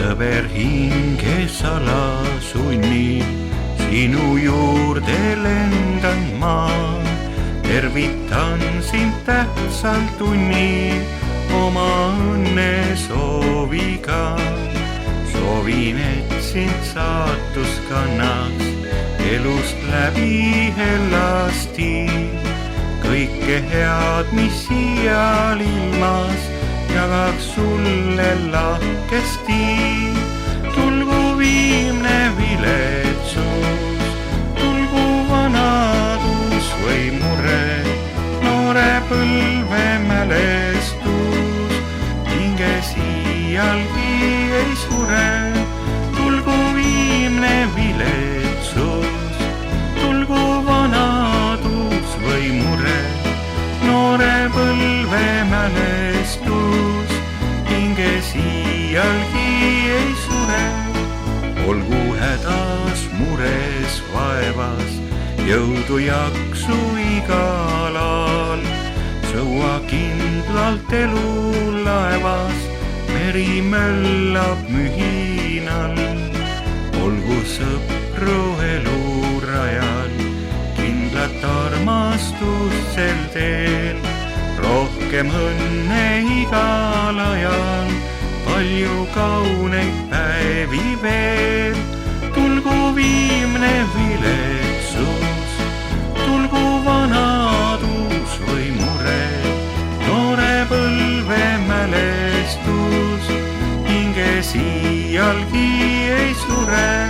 sõber hinges alasunnib, sinu juurde lendan ma. Tervitan sind tähtsal tunnil oma õnne sooviga. Soovin, et sind saatus kannaks elust läbi hellasti. Kõike head, mis siial ilmas, jagaks sulle lahkesti. Tulgu viimne viletsus, tulgu vanadus või mure, noore põlve mälestus, hinges iialgi ei sure. Tulgu viimne viletsus, tulgu vanadus või mure, noore põlve mälestus, hinges iialgi ei sure. Olgu hädas, mures, vaevas, jõudu jaksu igal ajal. Sõua kindlalt elulaevas, meri möllab mühinal. Olgu sõpru elurajal, kindlat armastust sel teel. Rohkem õnne igal ajal, palju kauneid päevi veel. Tulgu viimne viletsus, tulgu vanadus või mure, noore põlve mälestus, hinges iialgi ei sure.